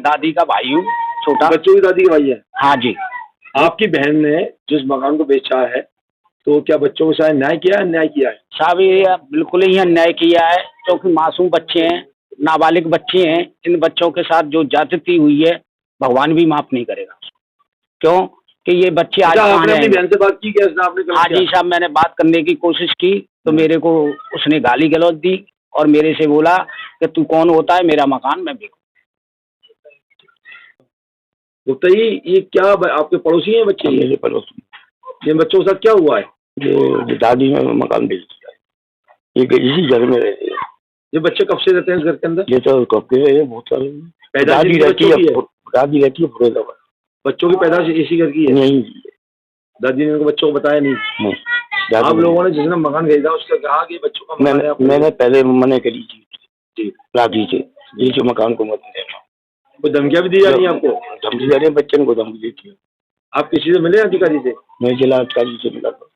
दादी का भाई हूँ, छोटा। बच्चों की दादी का भाई है? हाँ जी। आपकी बहन ने जिस मकान को बेचा है, तो क्या बच्चों के साथ न्याय किया है, अन्याय किया है? साहब ये बिल्कुल ही अन्याय किया है, क्योंकि मासूम बच्चे हैं, नाबालिग बच्चे हैं। इन बच्चों के साथ जो ज्यादती हुई है, भगवान भी माफ नहीं करेगा। क्यों कि ये बच्चे आज कहाँ आपने अपनी जाएंगे? बहन से बात की क्या? आपने हाँ जी साहब, मैंने बात करने की कोशिश की तो मेरे को उसने गाली गलौज दी और मेरे से बोला कि तू कौन होता है, मेरा मकान मैं बेचूं। गुप्ता जी, ये क्या आपके पड़ोसी हैं बच्चे? मेरे पड़ोसी। ये बच्चों के साथ क्या हुआ है? ये दादी ने मकान बेच दिया है, ये इसी घर में रहते हैं। ये बच्चे कब से रहते हैं इस घर के अंदर? ये तो कब के रहे बहुत सारे। दादी रहती है फुरेदाबाद। बच्चों की पैदाइश इसी घर की है? नहीं, दादी ने उनको बच्चों को बताया नहीं? आप लोगों ने जिसने मकान खरीदा उसका कहा कि बच्चों का मकान है? मैंने पहले मना करी थी राजी से, ये जो मकान को मत देना। कोई धमकियां भी दी जा रही है आपको? धमकी जा रही है, बच्चे को धमकी देती है। आप किसी से मिले अधिकारी से? मैं जिला अधिकारी से मिला था।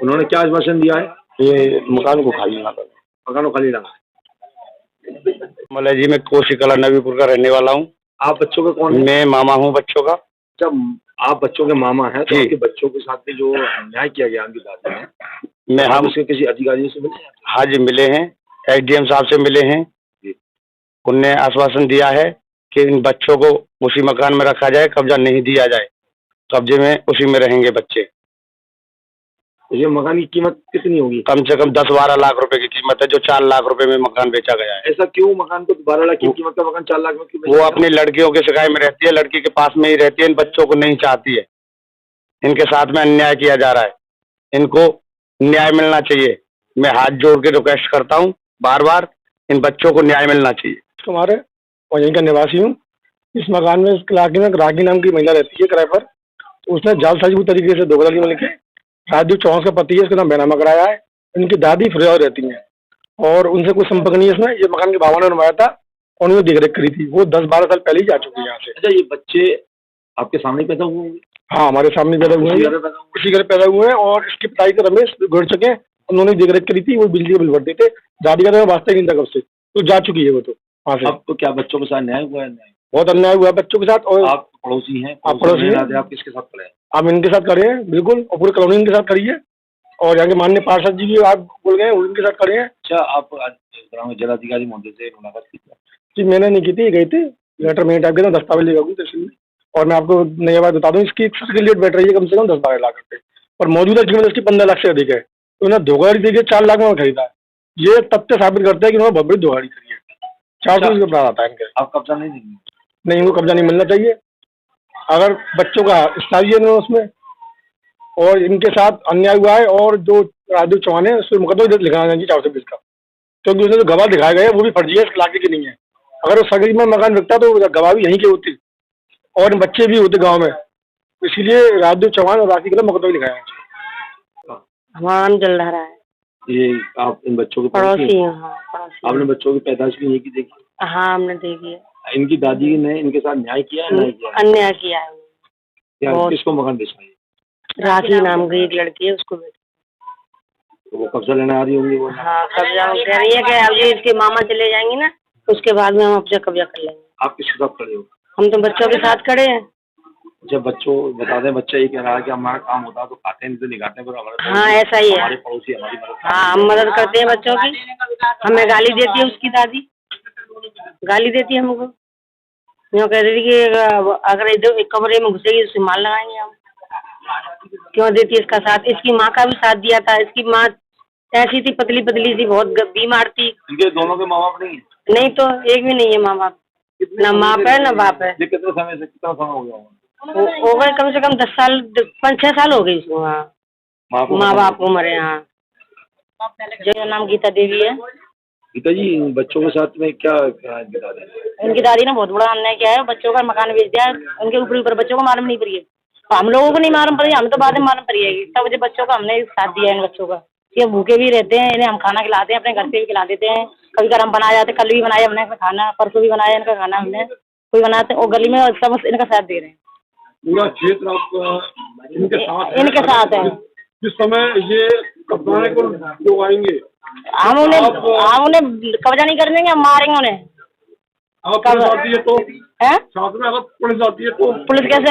उन्होंने क्या आश्वासन दिया है? ये मकान को खाली ना करें। मकान को खाली ना? मलय जी, मैं कोसी कला नबीपुर का रहने वाला हूँ। आप बच्चों का कौन है? मैं मामा हूँ बच्चों का। जब आप बच्चों के मामा हैं तो आपके बच्चों के साथ में जो अन्याय किया गया उनकी दादी ने, मैं हम उसके किसी अधिकारी से मिले? हाँ जी, मिले हैं, एसडीएम साहब से मिले हैं। उनने आश्वासन दिया है कि इन बच्चों को उसी मकान में रखा जाए, कब्जा नहीं दिया जाए, कब्जे में उसी में रहेंगे बच्चे। ये मकान की कीमत कितनी होगी? कम से कम 10-12 लाख रुपए की कीमत है, जो 4 लाख रुपए में मकान बेचा गया है। ऐसा क्यों? मकान को 12 लाख की कीमत का मकान 4 लाख में क्यों? वो अपनी लड़कियों के सिकाई में रहती है, लड़की के पास में ही रहती है, इन बच्चों को नहीं चाहती है। इनके साथ में अन्याय किया जा रहा है, इनको न्याय मिलना चाहिए। मैं हाथ जोड़ के रिक्वेस्ट करता हूँ बार बार, इन बच्चों को न्याय मिलना चाहिए। तुम्हारे और यहीं का निवासी हूँ। इस मकान में रागी नाम की महिला रहती है किराए पर। तो उसने जालसाजी तरीके से धोखाधड़ी में लिखे राजू चौहान का पति है, उसका नाम बेनामा कराया है। इनकी दादी फरियाद रहती हैं और उनसे कोई संपर्क नहीं है इसमें। ये मकान के बाबा ने बनवाया था और उन्होंने देख रेख करी थी। वो 10-12 साल पहले ही जा चुके हैं यहाँ से। अच्छा, ये बच्चे आपके सामने पैदा हुए होंगे? हाँ, हमारे सामने पैदा हुए हैं, इसी घर पैदा हुए हैं। और इसके पिताजी का रमेश गुड़ चुके हैं, उन्होंने देख रेख करी थी। वो बिजली का बिल भरते थे। दादी का तो वास्ता ही नहीं था कब से, तो जा चुकी है वो तो वहाँ से। अब तो क्या बच्चों के साथ न्याय हुआ है? न्याय बहुत अन्याय हुआ है बच्चों के साथ। और आप पड़ोसी हैं? आप पड़ोसी हैं, आप किसके साथ खड़े हैं? आप इनके साथ खड़े हैं बिल्कुल, और पूरे कॉलोनी इनके साथ खड़ी है। और यहाँ के माननीय पार्षद जी भी आप बोल गए उनके साथ खड़े हैं। अच्छा, आप जिलाधिकारी महोदय से मुलाकात की? जी मैंने नहीं की थी, गई थी, लेटर में टाइप किया, दस्तावेज लेकर गई तहसील में। और मैं आपको नई बात बता दूं, इसकी सर्टिफिकेट बैठ रही है कम से कम 10-12 लाख रुपए, और मौजूदा कीमत इसकी 15 लाख से अधिक है। तो उन्होंने धोखाधड़ी देखिए 4 लाख में खरीदा है। ये तथ्य साबित करता है कि उन्होंने बहुत बड़ी धोखाधड़ी करी है। 400 का प्रावधान आता है इनके। आप कब्जा नहीं देंगे? नहीं, इनको कब्जा नहीं मिलना चाहिए। अगर बच्चों का हिस्सा है उसमें और इनके साथ अन्याय हुआ है, और जो राजू चौहान है उस पर मुकदमा लिखाना चाहिए 420 का, क्योंकि उसने जो गवाह दिखाए गए वो भी फर्जी है, इस इलाके की नहीं है। अगर वो सगरी में मकान बिकता तो गवाह भी यहीं के होती और बच्चे भी होते गांव में। इसीलिए राजू चौहान और राशि के लिए मुकदमा लिखाया है। हमारा नाम जल रहा है। ये आप इन बच्चों के पड़ोसी हैं? हाँ, पड़ोसी। आपने बच्चों की पैदाइश भी यही की देखी? हाँ, हमने देखी है। इनकी दादी ने इनके साथ न्याय किया है? अन्याय किया है। क्या किसको मकान बेचा है? राखी नाम की एक लड़की है, उसको तो वो कब्जा लेने आ रही होंगी वो? हाँ, कब्जा कह रही है कि अब ये इसके मामा चले जाएंगे ना, उसके बाद में हम अपना कब्जा कर लेंगे। आप किसके साथ खड़े हो? हम तो बच्चों के साथ खड़े हैं। जब बच्चों बता दें, बच्चा ये कह रहा है कि हमारा काम होता है तो खाते नहीं तो निकालते हैं, पर हाँ, ऐसा ही है। हमारे पड़ोसी हमारी मदद। हाँ, हम मदद करते हैं बच्चों की। हमें गाली देती है उसकी दादी, गाली देती है हमको। यूँ कह रही थी कि अगर इधर एक कमरे में घुसेगी उससे मार लगाएंगे हम। क्यों देती है इसका साथ? इसकी माँ का भी साथ दिया था। इसकी माँ ऐसी थी, पतली पतली सी, बहुत बीमार थी। इनके दोनों के माँ बाप नहीं है? नहीं, तो एक भी नहीं है माँ बाप, ना माँ है ना बाप है। कितने समय से, कितना समय हो गया? हो गए कम से कम 10 साल, 5-6 साल हो गई इसको। हाँ, माँ बाप को मरे। हाँ, जो नाम गीता देवी है। गीता जी, बच्चों के साथ में क्या इनकी दादी ने बहुत बड़ा अन्याय किया है। बच्चों का मकान बेच दिया, उनके ऊपर बच्चों को मालूम नहीं पड़ी है। हम लोगों को नहीं मालूम पड़ी, हम तो बाद में मालूम पड़ी है। तब मुझे बच्चों का हमने साथ दिया है। इन बच्चों का ये भूखे भी रहते हैं, इन्हें हम खाना खिलाते हैं, अपने घर पे भी खिला देते हैं। कभी कभी हम बना जाते, कल भी बनाया हमने खाना, परसों भी बनाया इनका खाना हमने, कोई बनाते और गली में सब इनका साथ दे रहे हैं। पूरा क्षेत्र आपका इनके साथ है। जिस समय ये कब्जाने को लोग आएंगे, हम उन्हें कब्जा नहीं कर देंगे, हम मारेंगे उन्हें। अगर पुलिस आती है तो है साथ में अगर पुलिस आती है तो पुलिस कैसे